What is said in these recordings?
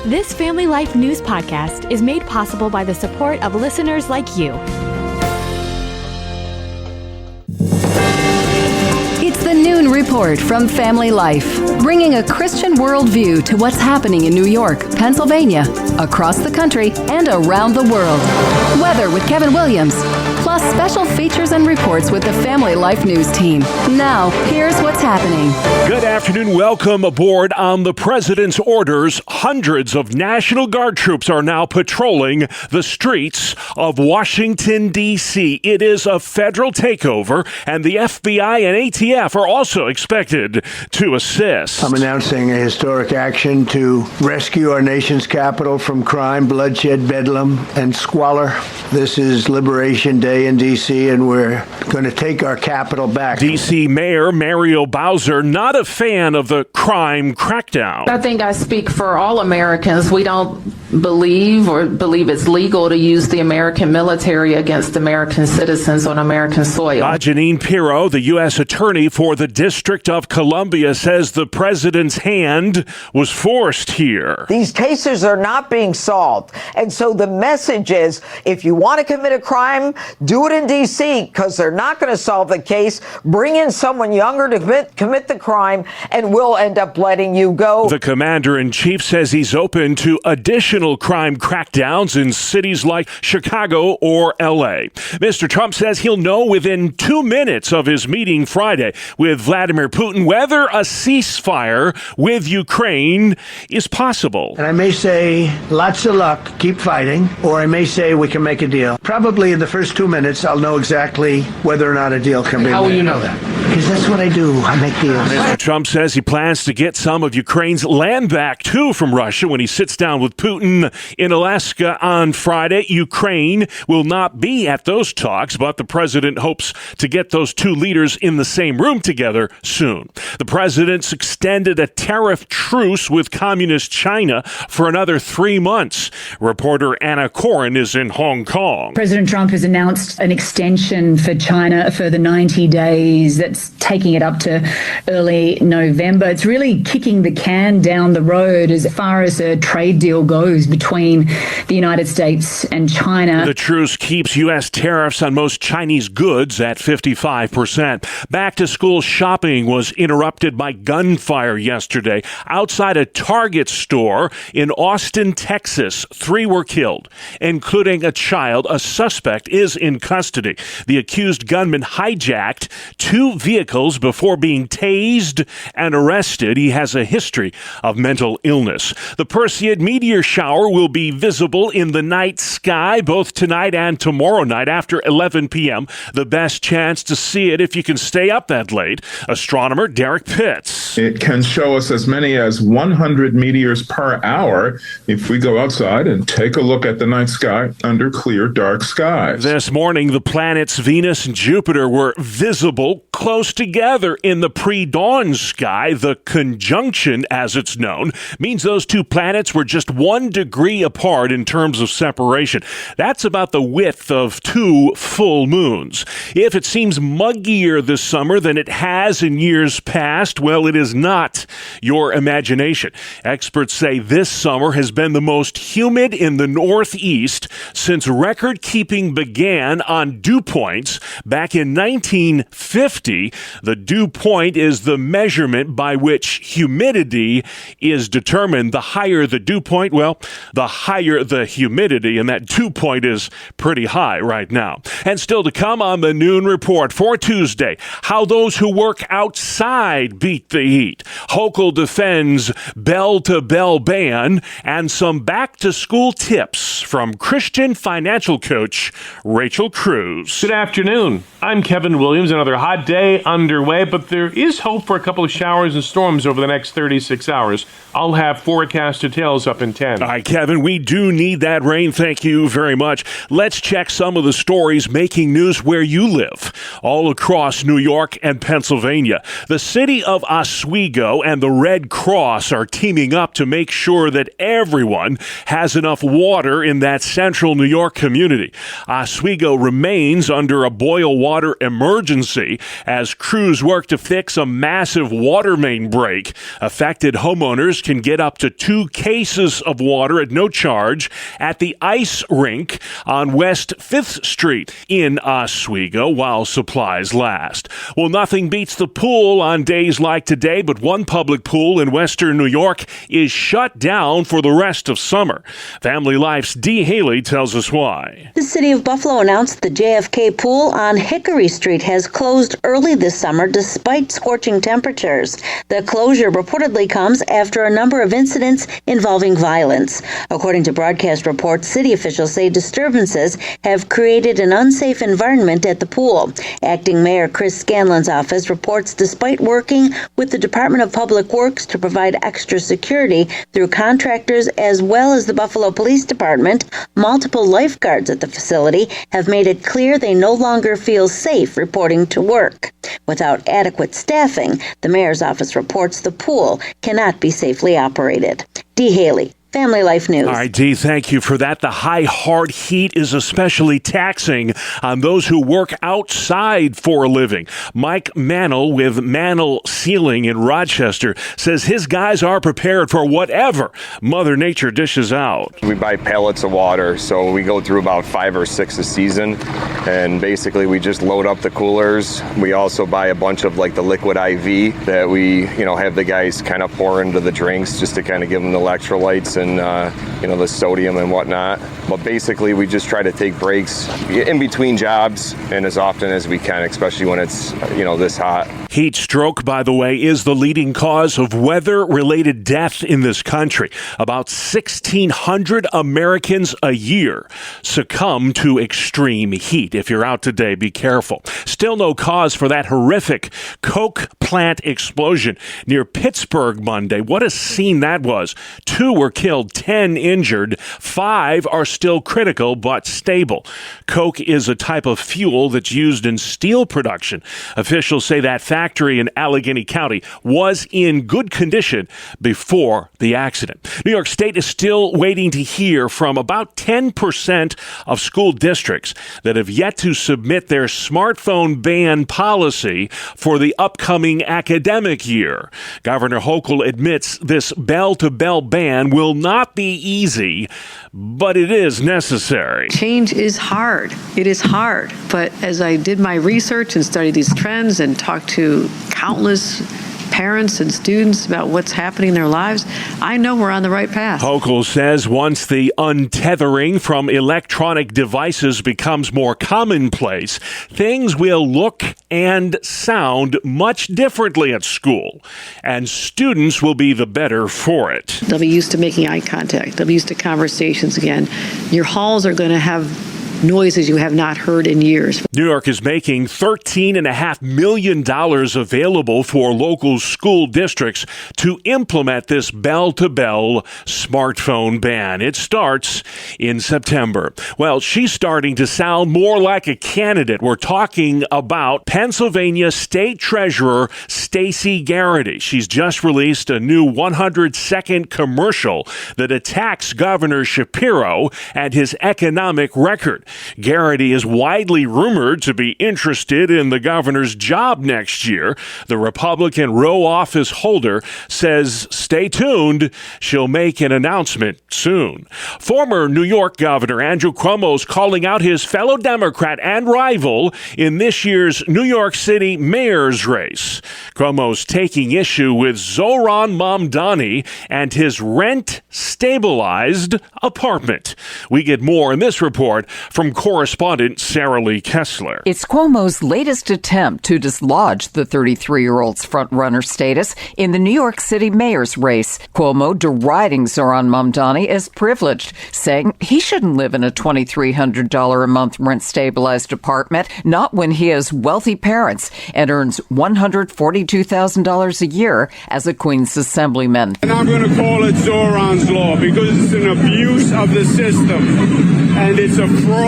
This Family Life News podcast is made possible by the support of listeners like you. It's the Noon Report from Family Life, bringing a Christian worldview to what's happening in New York, Pennsylvania, across the country, and around the world. Weather with Kevin Williams, plus special features and reports with the Family Life News team. Now, here's what's happening. Good afternoon. Welcome aboard. On the president's orders, hundreds of National Guard troops are now patrolling the streets of Washington, D.C. It is a federal takeover, and the FBI and ATF are also expected to assist. I'm announcing a historic action to rescue our nation's capital from crime, bloodshed, bedlam, and squalor. This is Liberation Day in D.C., and we're going to take our capital back. D.C. Mayor Muriel Bowser, not a fan of the crime crackdown. I think I speak for all Americans. We don't believe it's legal to use the American military against American citizens on American soil. Jeanine Pirro, the U.S. Attorney for the District of Columbia, says the president's hand was forced here. These cases are not being solved. And so the message is, if you want to commit a crime, do it in D.C., because they're not going to solve the case. Bring in someone younger to commit the crime, and we'll end up letting you go. The commander-in-chief says he's open to additional crime crackdowns in cities like Chicago or L.A. Mr. Trump says he'll know within 2 minutes of his meeting Friday with Vladimir Putin whether a ceasefire with Ukraine is possible. And I may say, lots of luck, keep fighting, or I may say we can make a deal. Probably in the first 2 minutes, I'll know exactly whether or not a deal can be made. How will you know that? Because that's what I do. I make deals. Mr. Trump says he plans to get some of Ukraine's land back, too, from Russia when he sits down with Putin in Alaska on Friday. Ukraine will not be at those talks, but the president hopes to get those two leaders in the same room together soon. The president's extended a tariff truce with communist China for another 3 months. Reporter Anna Corin is in Hong Kong. President Trump has announced an extension for China for the 90 days. That's taking it up to early November. It's really kicking the can down the road as far as a trade deal goes between the United States and China. The truce keeps U.S. tariffs on most Chinese goods at 55%. Back-to-school shopping was interrupted by gunfire yesterday outside a Target store in Austin, Texas. 3 were killed, including a child. A suspect is in custody. The accused gunman hijacked 2 vehicles before being tased and arrested. He has a history of mental illness. The Perseid meteor shower will be visible in the night sky both tonight and tomorrow night after 11 p.m. The best chance to see it if you can stay up that late. Astronomer Derek Pitts. It can show us as many as 100 meteors per hour if we go outside and take a look at the night sky under clear, dark skies. This morning, the planets Venus and Jupiter were visible close together in the pre-dawn sky. The conjunction, as it's known, means those two planets were just 1 degree apart in terms of separation. That's about the width of 2 full moons. If it seems muggier this summer than it has in years past, well, it is not your imagination. Experts say this summer has been the most humid in the Northeast since record keeping began on dew points back in 1950. The dew point is the measurement by which humidity is determined. The higher the dew point, well, the higher the humidity, and that dew point is pretty high right now. And still to come on the Noon Report for Tuesday, how those who work outside beat the heat. Hochul defends bell-to-bell ban, and some back-to-school tips from Christian financial coach Rachel Cruz. Good afternoon. I'm Kevin Williams. Another hot day underway, but there is hope for a couple of showers and storms over the next 36 hours. I'll have forecast details up in 10. All right, Kevin, we do need that rain. Thank you very much. Let's check some of the stories making news where you live, all across New York and Pennsylvania. The city of Oswego and the Red Cross are teaming up to make sure that everyone has enough water in that central New York community. Oswego remains under a boil water emergency as as crews work to fix a massive water main break. Affected homeowners can get up to 2 cases of water at no charge at the ice rink on West 5th Street in Oswego while supplies last. Well, nothing beats the pool on days like today, but one public pool in western New York is shut down for the rest of summer. Family Life's Dee Haley tells us why. The city of Buffalo announced the JFK pool on Hickory Street has closed early this summer despite scorching temperatures. The closure reportedly comes after a number of incidents involving violence. According to broadcast reports, city officials say disturbances have created an unsafe environment at the pool. Acting Mayor Chris Scanlon's office reports despite working with the Department of Public Works to provide extra security through contractors as well as the Buffalo Police Department, multiple lifeguards at the facility have made it clear they no longer feel safe reporting to work. Without adequate staffing, the mayor's office reports the pool cannot be safely operated. Dee Haley, Family Life News. All right, Dee, thank you for that. The high, hard heat is especially taxing on those who work outside for a living. Mike Mannell with Mannell Ceiling in Rochester says his guys are prepared for whatever Mother Nature dishes out. We buy pallets of water, so we go through about 5 or 6 a season, and basically we just load up the coolers. We also buy a bunch of like the liquid IV that we, have the guys kind of pour into the drinks just to kind of give them the electrolytes and the sodium and whatnot. But basically we just try to take breaks in between jobs and as often as we can, especially when it's this hot. Heat stroke, by the way, is the leading cause of weather-related death in this country. About 1,600 Americans a year succumb to extreme heat. If you're out today, be careful. Still no cause for that horrific Coke plant explosion near Pittsburgh Monday. What a scene that was. 2 were killed, 10 injured. 5 are still critical but stable. Coke is a type of fuel that's used in steel production. Officials say that factory in Allegheny County was in good condition before the accident. New York State is still waiting to hear from about 10% of school districts that have yet to submit their smartphone ban policy for the upcoming academic year. Governor Hochul admits this bell-to-bell ban will not be easy, but it is necessary. Change is hard. It is hard. But as I did my research and studied these trends and talked to countless parents and students about what's happening in their lives, I know we're on the right path. Hochul says once the untethering from electronic devices becomes more commonplace, things will look and sound much differently at school, and students will be the better for it. They'll be used to making eye contact. They'll be used to conversations again. Your halls are going to have noises you have not heard in years. New York is making $13.5 million available for local school districts to implement this bell-to-bell smartphone ban. It starts in September. Well, she's starting to sound more like a candidate. We're talking about Pennsylvania State Treasurer Stacey Garrity. She's just released a new 100-second commercial that attacks Governor Shapiro and his economic record. Garrity is widely rumored to be interested in the governor's job next year. The Republican row office holder says, stay tuned, she'll make an announcement soon. Former New York Governor Andrew Cuomo's calling out his fellow Democrat and rival in this year's New York City mayor's race. Cuomo's taking issue with Zohran Mamdani and his rent-stabilized apartment. We get more in this report from correspondent Sarah Lee Kessler. It's Cuomo's latest attempt to dislodge the 33-year-old's front-runner status in the New York City mayor's race. Cuomo deriding Zohran Mamdani as privileged, saying he shouldn't live in a $2,300 a month rent-stabilized apartment, not when he has wealthy parents and earns $142,000 a year as a Queens assemblyman. And I'm going to call it Zohran's Law because it's an abuse of the system and it's a fraud.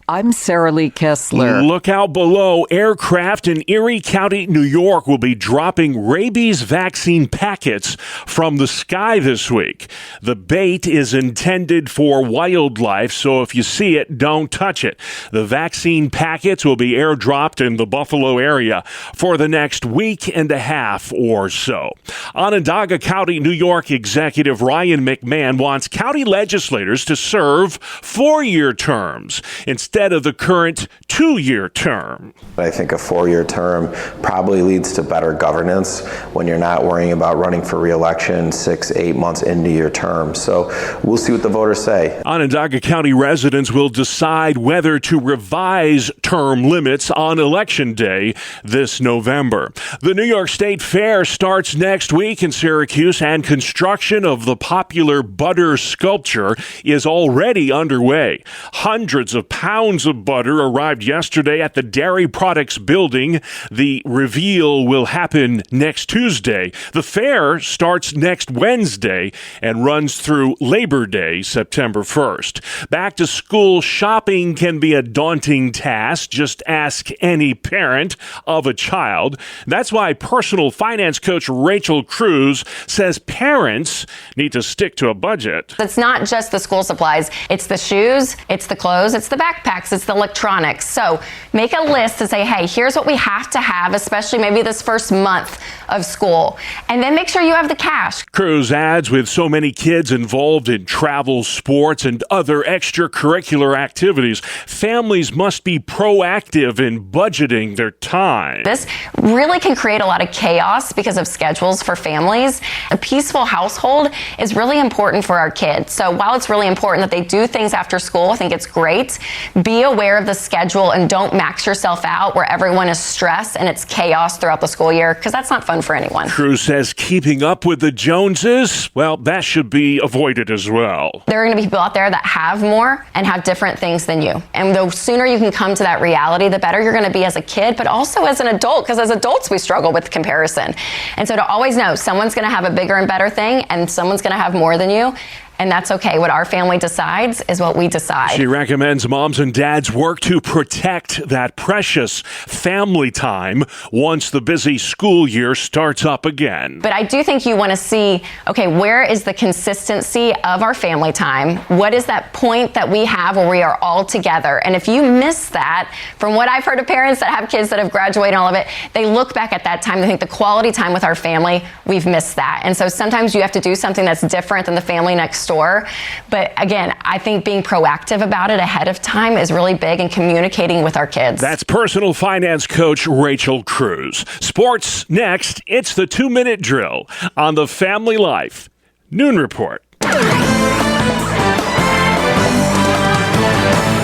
I'm Sarah Lee Kessler. Look out below. Aircraft in Erie County, New York will be dropping rabies vaccine packets from the sky this week. The bait is intended for wildlife, so if you see it, don't touch it. The vaccine packets will be airdropped in the Buffalo area for the next week and a half or so. Onondaga County, New York Executive Ryan McMahon wants county legislators to serve 4-year terms instead of the current 2-year term. I think a 4-year term probably leads to better governance when you're not worrying about running for re-election 6-8 months into your term. So we'll see what the voters say. Onondaga County residents will decide whether to revise term limits on Election Day this November. The New York State Fair starts next week in Syracuse, and construction of the popular butter sculpture is already underway. Hundreds of pounds of butter arrived yesterday at the Dairy Products Building. The reveal will happen next Tuesday. The fair starts next Wednesday and runs through Labor Day, September 1st. Back to school shopping can be a daunting task. Just ask any parent of a child. That's why personal finance coach Rachel Cruz says parents need to stick to a budget. It's not just the school supplies. It's the shoes, it's the clothes, it's the backpacks, it's the electronics. So make a list to say, hey, here's what we have to have, especially maybe this first month of school. And then make sure you have the cash. Cruz adds, with so many kids involved in travel, sports, and other extracurricular activities, families must be proactive in budgeting their time. This really can create a lot of chaos because of schedules for families. A peaceful household is really important for our kids. So while it's really important that they do things after school, I think it's great. Be aware of the schedule and don't max yourself out where everyone is stressed and it's chaos throughout the school year, because that's not fun for anyone. Cruz says keeping up with the Joneses, well, that should be avoided as well. There are going to be people out there that have more and have different things than you. And the sooner you can come to that reality, the better you're going to be as a kid, but also as an adult, because as adults, we struggle with comparison. And so to always know someone's going to have a bigger and better thing and someone's going to have more than you. And that's okay. What our family decides is what we decide. She recommends moms and dads work to protect that precious family time once the busy school year starts up again. But I do think you want to see, okay, where is the consistency of our family time? What is that point that we have where we are all together? And if you miss that, from what I've heard of parents that have kids that have graduated and all of it, they look back at that time, they think the quality time with our family, we've missed that. And so sometimes you have to do something that's different than the family next door. But again, I think being proactive about it ahead of time is really big in communicating with our kids. That's personal finance coach Rachel Cruz. Sports next. It's the 2-minute drill on the Family Life Noon Report.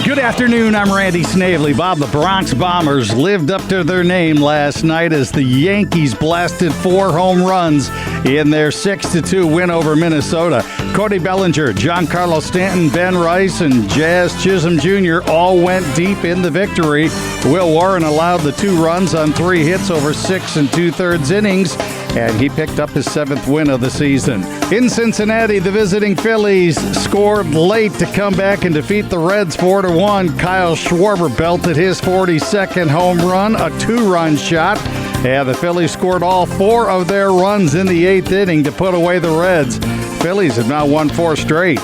Good afternoon, I'm Randy Snavely. Bob, the Bronx Bombers lived up to their name last night as the Yankees blasted 4 home runs in their 6-2 win over Minnesota. Cody Bellinger, Giancarlo Stanton, Ben Rice, and Jazz Chisholm Jr. all went deep in the victory. Will Warren allowed the 2 runs on 3 hits over 6 2/3 innings, and he picked up his 7th win of the season. In Cincinnati, the visiting Phillies scored late to come back and defeat the Reds 4-1. Kyle Schwarber belted his 42nd home run, a 2-run shot. And the Phillies scored all 4 of their runs in the 8th inning to put away the Reds. Phillies have now won 4 straight.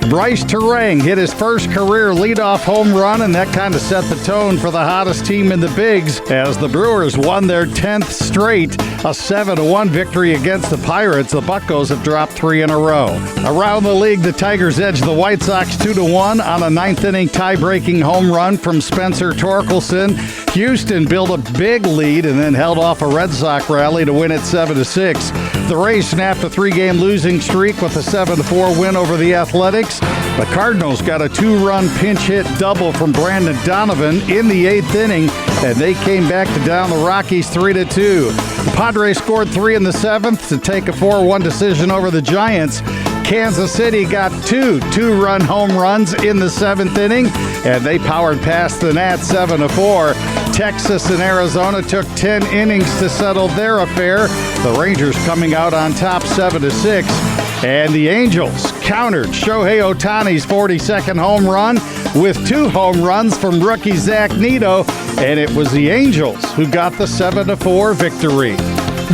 Bryce Terang hit his first career leadoff home run, and that kind of set the tone for the hottest team in the Bigs as the Brewers won their 10th straight, a 7-1 victory against the Pirates. The Buccos have dropped 3 in a row. Around the league, the Tigers edged the White Sox 2-1 on a 9th-inning tie-breaking home run from Spencer Torkelson. Houston built a big lead and then held off a Red Sox rally to win it 7-6. The Rays snapped a 3-game losing streak with a 7-4 win over the Athletics. The Cardinals got a 2-run pinch hit double from Brandon Donovan in the 8th inning, and they came back to down the Rockies 3-2. The Padres scored 3 in the 7th to take a 4-1 decision over the Giants. Kansas City got 2 2-run home runs in the 7th inning, and they powered past the Nats 7-4. Texas and Arizona took 10 innings to settle their affair. The Rangers coming out on top 7-6. And the Angels countered Shohei Ohtani's 42nd home run with 2 home runs from rookie Zach Neto, and it was the Angels who got the 7-4 victory.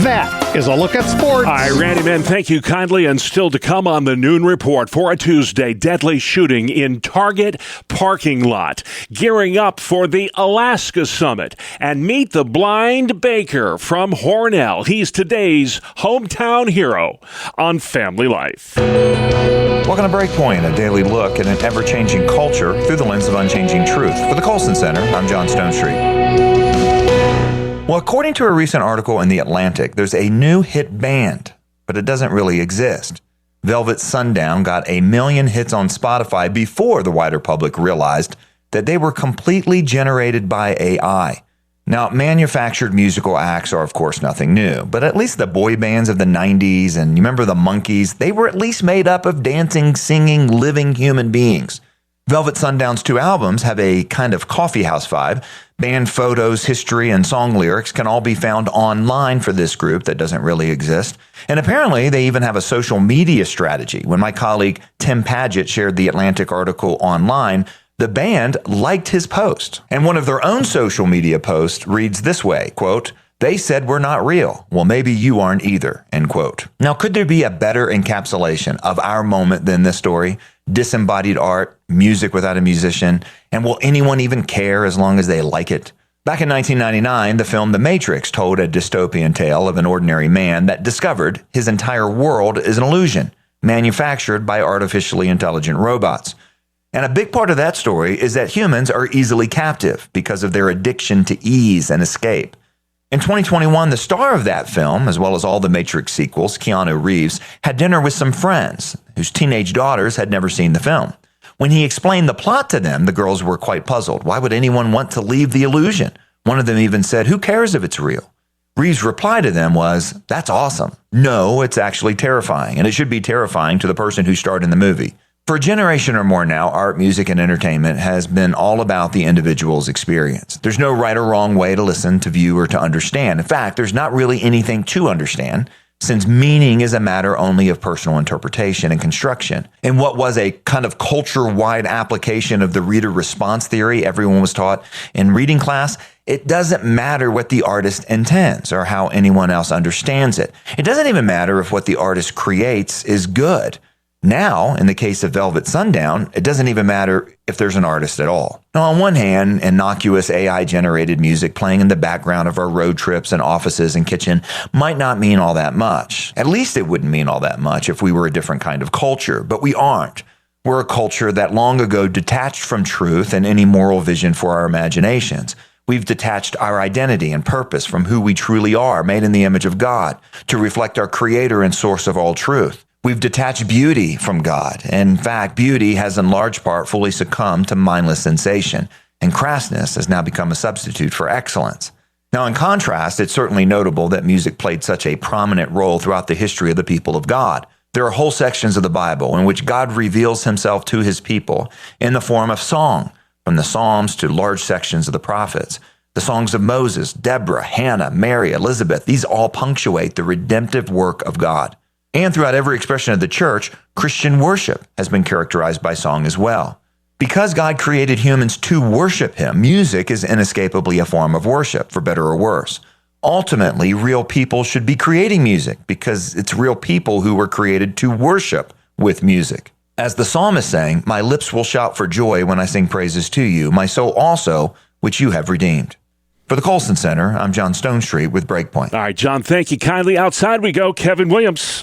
That is a look at sports. All right, Randy, man, thank you kindly. And still to come on the Noon Report for a Tuesday, deadly shooting in Target parking lot, gearing up for the Alaska Summit, and meet the blind baker from Hornell. He's today's hometown hero on Family Life. Welcome to Breakpoint, a daily look at an ever-changing culture through the lens of unchanging truth. For the Colson Center, I'm John Stonestreet. Well, according to a recent article in The Atlantic, there's a new hit band, but it doesn't really exist. Velvet Sundown got 1 million hits on Spotify before the wider public realized that they were completely generated by AI. Now, manufactured musical acts are, of course, nothing new, but at least the boy bands of the 90s, and you remember the Monkees, they were at least made up of dancing, singing, living human beings. Velvet Sundown's 2 albums have a kind of coffeehouse vibe. Band photos, history, and song lyrics can all be found online for this group that doesn't really exist. And apparently, they even have a social media strategy. When my colleague Tim Paget shared the Atlantic article online, the band liked his post. And one of their own social media posts reads this way, quote, "They said we're not real. Well, maybe you aren't either," end quote. Now, could there be a better encapsulation of our moment than this story? Disembodied art, music without a musician, and will anyone even care as long as they like it? Back in 1999, the film The Matrix told a dystopian tale of an ordinary man that discovered his entire world is an illusion, manufactured by artificially intelligent robots. And a big part of that story is that humans are easily captive because of their addiction to ease and escape. In 2021, the star of that film, as well as all the Matrix sequels, Keanu Reeves, had dinner with some friends whose teenage daughters had never seen the film. When he explained the plot to them, the girls were quite puzzled. Why would anyone want to leave the illusion? One of them even said, "Who cares if it's real?" Reeves' reply to them was, "That's awesome. No, it's actually terrifying, and it should be terrifying to the person who starred in the movie." For a generation or more now, art, music, and entertainment has been all about the individual's experience. There's no right or wrong way to listen, to view, or to understand. In fact, there's not really anything to understand, since meaning is a matter only of personal interpretation and construction. In what was a kind of culture-wide application of the reader response theory everyone was taught in reading class, it doesn't matter what the artist intends or how anyone else understands it. It doesn't even matter if what the artist creates is good. Now, in the case of Velvet Sundown, it doesn't even matter if there's an artist at all. Now, on one hand, innocuous AI-generated music playing in the background of our road trips and offices and kitchen might not mean all that much. At least it wouldn't mean all that much if we were a different kind of culture, but we aren't. We're a culture that long ago detached from truth and any moral vision for our imaginations. We've detached our identity and purpose from who we truly are, made in the image of God, to reflect our Creator and source of all truth. We've detached beauty from God. In fact, beauty has in large part fully succumbed to mindless sensation, and crassness has now become a substitute for excellence. Now, in contrast, it's certainly notable that music played such a prominent role throughout the history of the people of God. There are whole sections of the Bible in which God reveals himself to his people in the form of song, from the Psalms to large sections of the prophets. The songs of Moses, Deborah, Hannah, Mary, Elizabeth, these all punctuate the redemptive work of God. And throughout every expression of the church, Christian worship has been characterized by song as well. Because God created humans to worship him, music is inescapably a form of worship, for better or worse. Ultimately, real people should be creating music because it's real people who were created to worship with music. As the psalmist sang, "My lips will shout for joy when I sing praises to you, my soul also, which you have redeemed." For the Colson Center, I'm John Stonestreet with Breakpoint. All right, John, thank you kindly. Outside we go, Kevin Williams.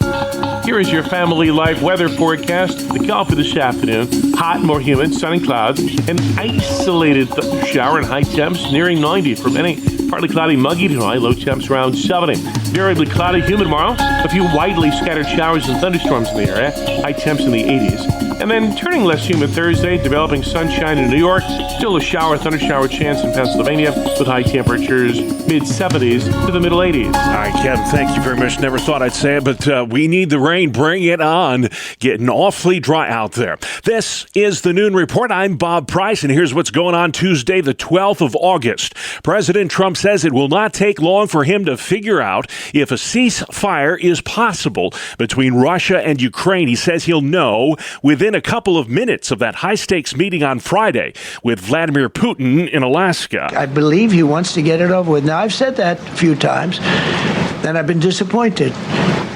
Here is your Family Life weather forecast. The Gulf this afternoon. Hot, more humid, sun and clouds. An isolated shower and high temps nearing 90 for many. Partly cloudy, muggy tonight. Low temps around 70. Variably cloudy, humid tomorrow. A few widely scattered showers and thunderstorms in the area. High temps in the 80s. And then turning less humid Thursday, developing sunshine in New York. Still a shower, thundershower chance in Pennsylvania with high temperatures mid-70s to the middle 80s. All right, Kevin, thank you very much. Never thought I'd say it, but we need the rain. Bring it on. Getting awfully dry out there. This is the Noon Report. I'm Bob Price, and here's what's going on Tuesday, the 12th of August. President Trump says it will not take long for him to figure out if a ceasefire is possible between Russia and Ukraine. He says he'll know within a couple of minutes of that high-stakes meeting on Friday with Vladimir Putin in Alaska. I believe he wants to get it over with. Now, I've said that a few times, and I've been disappointed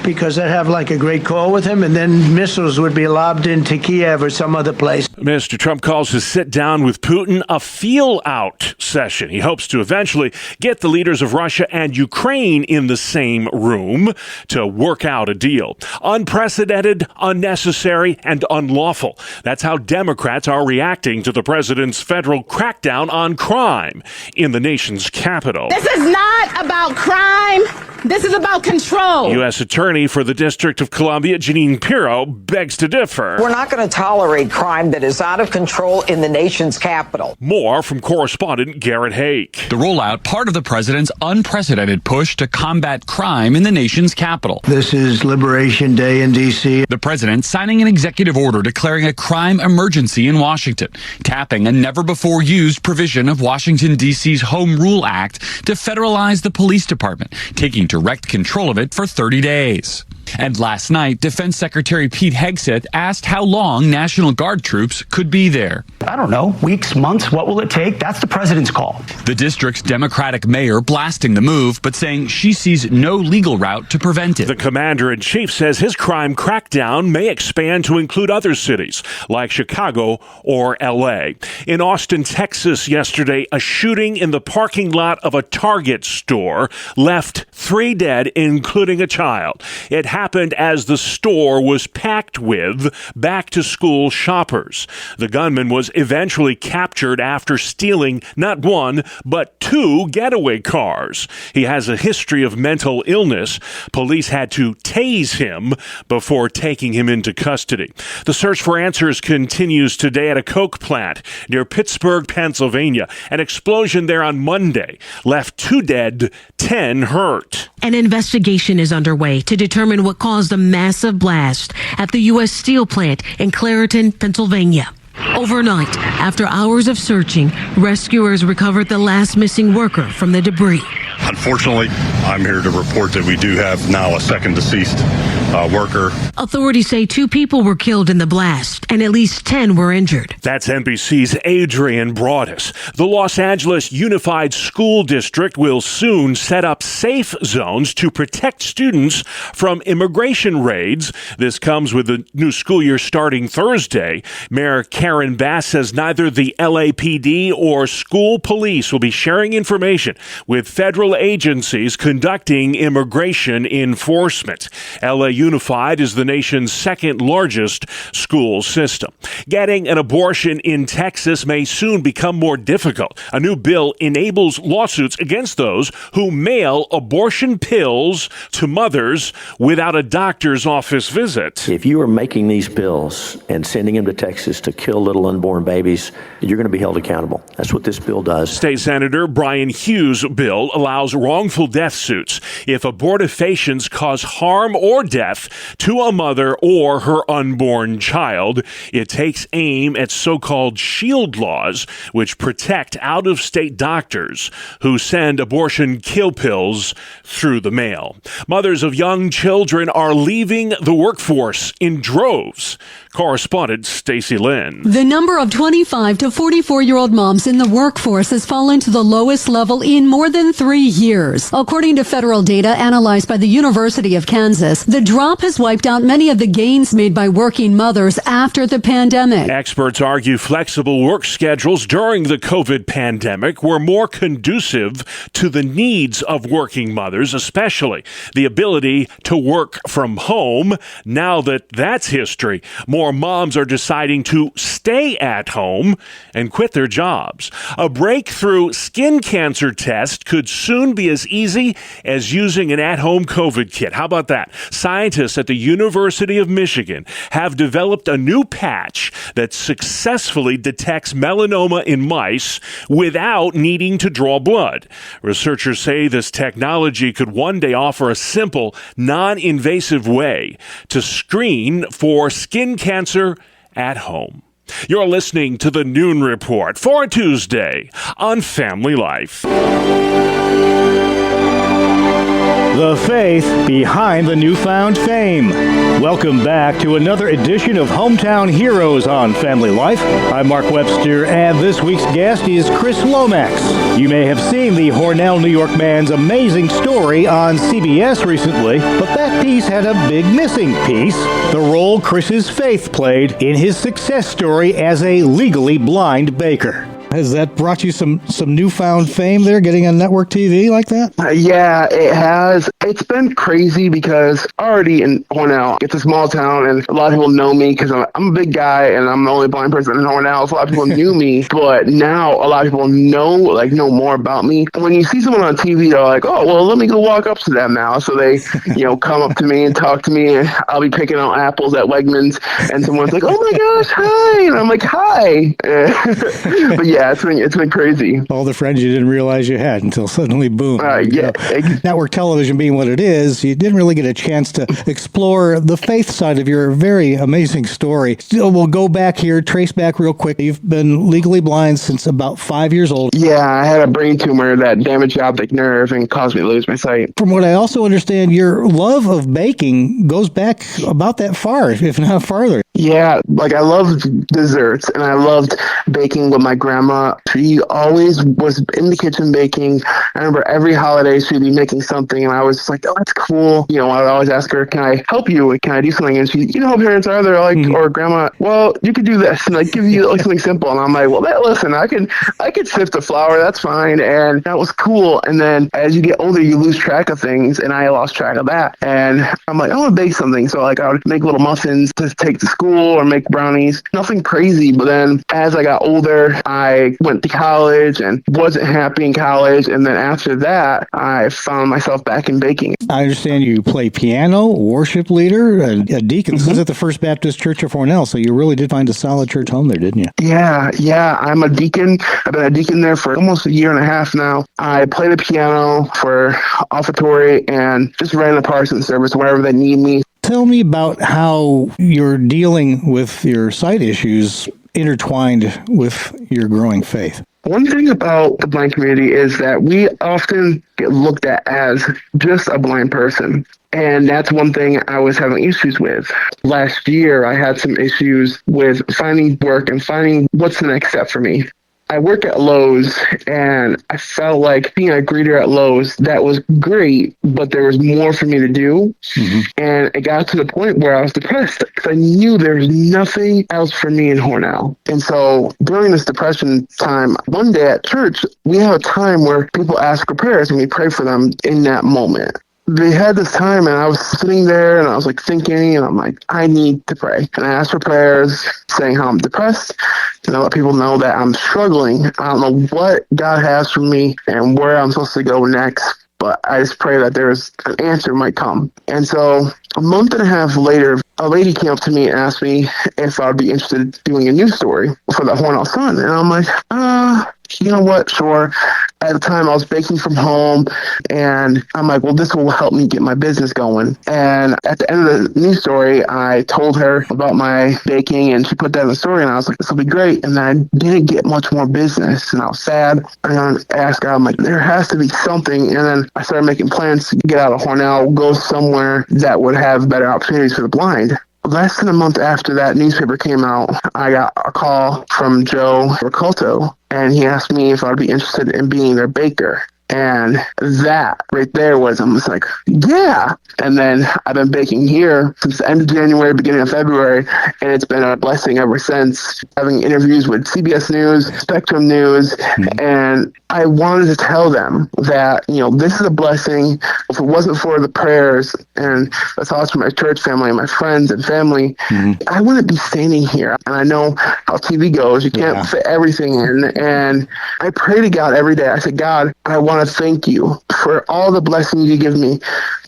because I'd have like a great call with him, and then missiles would be lobbed into Kiev or some other place. Mr. Trump calls his sit-down with Putin a feel-out session. He hopes to eventually get the leaders of Russia and Ukraine in the same room to work out a deal. Unprecedented, unnecessary, and unlawful. That's how Democrats are reacting to the president's federal crackdown on crime in the nation's capital. This is not about crime. This is about control. U.S. Attorney for the District of Columbia, Jeanine Pirro, begs to differ. We're not going to tolerate crime that is out of control in the nation's capital. More from correspondent Garrett Haake. The rollout, part of the president's unprecedented push to combat crime in the nation's capital. This is Liberation Day in D.C. The president signing an executive order declaring a crime emergency in Washington, tapping a never-before-used provision of Washington, D.C.'s Home Rule Act to federalize the police department, taking direct control of it for 30 days. And last night, Defense Secretary Pete Hegseth asked how long National Guard troops could be there. I don't know, weeks, months, what will it take? That's the president's call. The district's Democratic mayor blasting the move, but saying she sees no legal route to prevent it. The commander-in-chief says his crime crackdown may expand to include other cities like Chicago or L.A. In Austin, Texas yesterday, a shooting in the parking lot of a Target store left 3 dead, including a child. It happened as the store was packed with back-to-school shoppers. The gunman was eventually captured after stealing not one, but 2 getaway cars. He has a history of mental illness. Police had to tase him before taking him into custody. The search for answers continues today at a Coke plant near Pittsburgh, Pennsylvania. An explosion there on Monday left 2 dead, 10 hurt. An investigation is underway to determine what caused a massive blast at the U.S. Steel plant in Clairton, Pennsylvania. Overnight, after hours of searching, rescuers recovered the last missing worker from the debris. Unfortunately, I'm here to report that we do have now a second deceased worker. Authorities say 2 people were killed in the blast and at least 10 were injured. That's NBC's Adrian Broadus. The Los Angeles Unified School District will soon set up safe zones to protect students from immigration raids. This comes with the new school year starting Thursday. Mayor Karen Bass says neither the LAPD or school police will be sharing information with federal agencies conducting immigration enforcement. LA Unified is the nation's second largest school system. Getting an abortion in Texas may soon become more difficult. A new bill enables lawsuits against those who mail abortion pills to mothers without a doctor's office visit. If you are making these pills and sending them to Texas to kill little unborn babies, you're going to be held accountable. That's what this bill does. State Senator Brian Hughes' bill allows wrongful death suits if abortifacients cause harm or death to a mother or her unborn child. It takes aim at so-called shield laws, which protect out-of-state doctors who send abortion kill pills through the mail. Mothers of young children are leaving the workforce in droves. Correspondent Stacey Lynn. The number of 25 to 44-year-old moms in the workforce has fallen to the lowest level in more than 3 years. According to federal data analyzed by the University of Kansas, the drop has wiped out many of the gains made by working mothers after the pandemic. Experts argue flexible work schedules during the COVID pandemic were more conducive to the needs of working mothers, especially the ability to work from home. Now that that's history, more moms are deciding to stay at home and quit their jobs. A breakthrough skin cancer test could soon be as easy as using an at-home COVID kit. How about that? Scientists at the University of Michigan have developed a new patch that successfully detects melanoma in mice without needing to draw blood. Researchers say this technology could one day offer a simple, non-invasive way to screen for skin cancer at home. You're listening to the Noon Report for Tuesday on Family Life. The faith behind the newfound fame. Welcome back to another edition of Hometown Heroes on Family Life. I'm Mark Webster, and this week's guest is Chris Lomax. You may have seen the Hornell, New York man's amazing story on CBS recently, but that piece had a big missing piece: the role Chris's faith played in his success story as a legally blind baker. Has that brought you some newfound fame there, getting on network TV like that? Yeah, it has. It's been crazy because already in Hornell, it's a small town, and a lot of people know me because I'm a big guy, and I'm the only blind person in Hornell, so a lot of people knew me. But now a lot of people know more about me. And when you see someone on TV, they're like, oh, well, let me go walk up to them now. So they, come up to me and talk to me, and I'll be picking out apples at Wegmans, and someone's like, oh my gosh, hi. And I'm like, hi. But yeah, it's been crazy. All the friends you didn't realize you had until suddenly, boom. Network television being what it is, you didn't really get a chance to explore the faith side of your very amazing story. Still, we'll go back here, trace back real quick. You've been legally blind since about 5 years old. Yeah, I had a brain tumor that damaged the optic nerve and caused me to lose my sight. From what I also understand, your love of baking goes back about that far, if not farther. Yeah, I loved desserts, and I loved baking with my grandma. She always was in the kitchen baking. I remember every holiday she'd be making something, and I was just like, oh, that's cool. I would always ask her, can I help you? Can I do something? And she, how parents are, they're like, or grandma, well, you could do this, and give you something simple. And I'm like, well, listen, I could sift the flour, that's fine. And that was cool. And then as you get older, you lose track of things, and I lost track of that. And I'm like, I want to bake something. So I would make little muffins to take to school or make brownies. Nothing crazy. But then as I got older, I went to college and wasn't happy in college. And then after that, I found myself back in baking. I understand you play piano, worship leader, a deacon. This is at the First Baptist Church of Hornell, so you really did find a solid church home there, didn't you? Yeah. I'm a deacon. I've been a deacon there for almost a year and a half now. I play the piano for offertory and just ran the parson service wherever they need me. Tell me about how you're dealing with your sight issues intertwined with your growing faith. One thing about the blind community is that we often get looked at as just a blind person. And that's one thing I was having issues with. Last year, I had some issues with finding work and finding what's the next step for me. I work at Lowe's, and I felt like being a greeter at Lowe's, that was great, but there was more for me to do. And it got to the point where I was depressed because I knew there was nothing else for me in Hornell. And so during this depression time, one day at church, we have a time where people ask for prayers and we pray for them in that moment. They had this time, and I was sitting there, and I was thinking, and I'm like, I need to pray. And I asked for prayers saying how I'm depressed, and I let people know that I'm struggling. I don't know what God has for me and where I'm supposed to go next, but I just pray that there's an answer might come. And so a month and a half later, a lady came up to me and asked me if I would be interested in doing a news story for the Hornell Sun. And I'm like, you know what? Sure. At the time, I was baking from home, and I'm like, well, this will help me get my business going. And at the end of the news story, I told her about my baking, and she put that in the story, and I was like, this will be great. And then I didn't get much more business, and I was sad. And I asked God, I'm like, there has to be something. And then I started making plans to get out of Hornell, go somewhere that would have better opportunities for the blind. Less than a month after that newspaper came out, I got a call from Joe Ricolto, and he asked me if I'd be interested in being their baker. And that right there was, I'm just like, yeah. And then I've been baking here since the end of January, beginning of February, and it's been a blessing ever since. Having interviews with CBS News, Spectrum News, and I wanted to tell them that, this is a blessing. If it wasn't for the prayers and the thoughts from my church family and my friends and family, I wouldn't be standing here. And I know how TV goes. You can't fit everything in. And I pray to God every day. I said, God, I want to thank you for all the blessings you give me.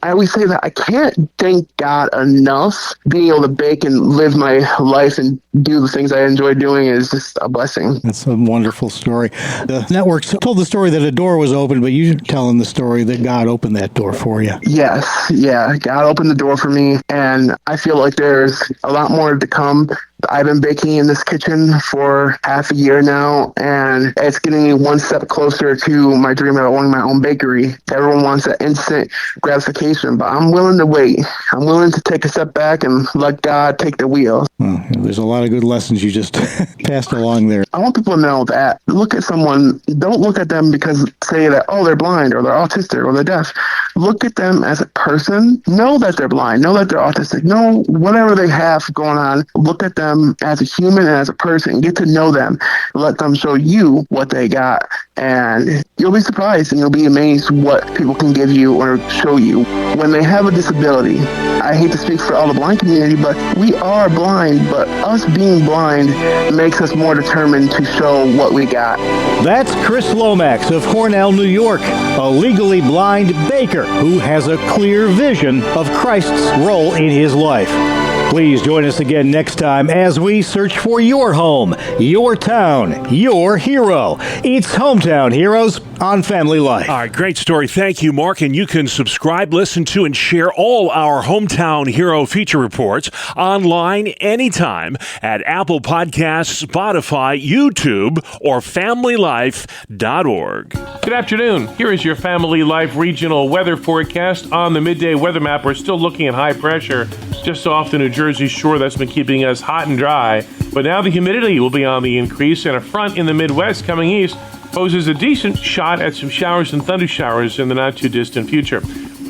I always say that I can't thank God enough. Being able to bake and live my life and do the things I enjoy doing is just a blessing. That's a wonderful story. The networks told the story that a door was open, but you're telling the story that God opened that door for you. Yes, yeah. God opened the door for me, and I feel like there's a lot more to come. I've been baking in this kitchen for half a year now, and it's getting me one step closer to my dream of owning my own bakery. Everyone wants that instant gratification, but I'm willing to wait. I'm willing to take a step back and let God take the wheel. Well, there's a lot of good lessons you just passed along there. I want people to know that look at someone, don't look at them because say that, oh, they're blind or they're autistic or they're deaf. Look at them as a person. Know that they're blind. Know that they're autistic. Know whatever they have going on. Look at them as a human and as a person. Get to know them. Let them show you what they got. And you'll be surprised and you'll be amazed what people can give you or show you. When they have a disability, I hate to speak for all the blind community, but we are blind, but us being blind makes us more determined to show what we got. That's Chris Lomax of Cornell, New York, a legally blind baker who has a clear vision of Christ's role in his life. Please join us again next time as we search for your home, your town, your hero. It's Hometown Heroes on Family Life. All right, great story. Thank you, Mark. And you can subscribe, listen to, and share all our Hometown Hero feature reports online anytime at Apple Podcasts, Spotify, YouTube, or FamilyLife.org. Good afternoon. Here is your Family Life regional weather forecast. On the midday weather map, we're still looking at high pressure just off the New Jersey shore. That's been keeping us hot and dry. But now the humidity will be on the increase, and a front in the Midwest coming east poses a decent shot at some showers and thunder showers in the not-too-distant future.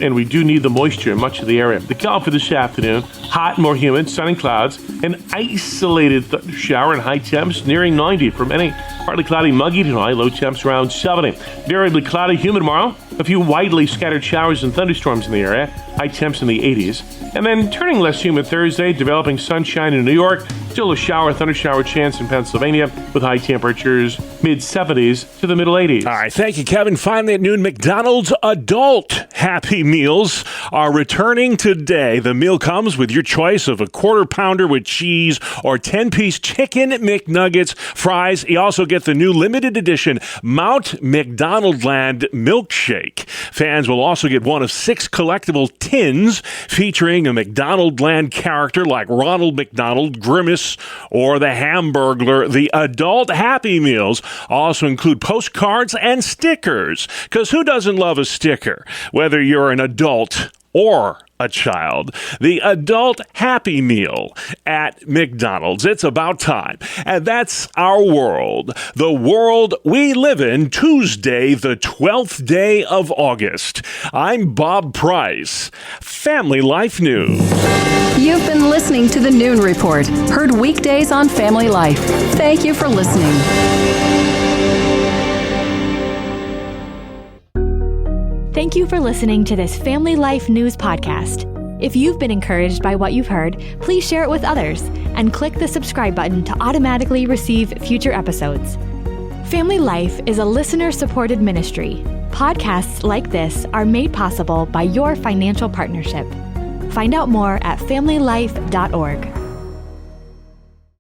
And we do need the moisture in much of the area. The call for this afternoon, hot, more humid, sun and clouds, an isolated shower and high temps nearing 90 from any partly cloudy, muggy tonight, low temps around 70. Variably cloudy, humid tomorrow, a few widely scattered showers and thunderstorms in the area, high temps in the 80s. And then turning less humid Thursday, developing sunshine in New York, still a shower, thunder shower chance in Pennsylvania with high temperatures mid-70s to the middle 80s. All right, thank you, Kevin. Finally at noon, McDonald's adult Happy Meals are returning today. The meal comes with your choice of a quarter pounder with cheese or 10-piece chicken McNuggets, fries. You also get the new limited edition Mount McDonaldland milkshake. Fans will also get one of 6 collectible tins featuring a McDonaldland character like Ronald McDonald, Grimace, or the Hamburglar. The adult Happy Meals also include postcards and stickers, because who doesn't love a sticker, whether you're an adult or a child? The adult Happy Meal at McDonald's. It's about time. And that's our world. The world we live in, Tuesday, the 12th day of August. I'm Bob Price. Family Life News. You've been listening to the Noon Report, heard weekdays on Family Life. Thank you for listening. Thank you for listening to this Family Life News podcast. If you've been encouraged by what you've heard, please share it with others and click the subscribe button to automatically receive future episodes. Family Life is a listener-supported ministry. Podcasts like this are made possible by your financial partnership. Find out more at familylife.org.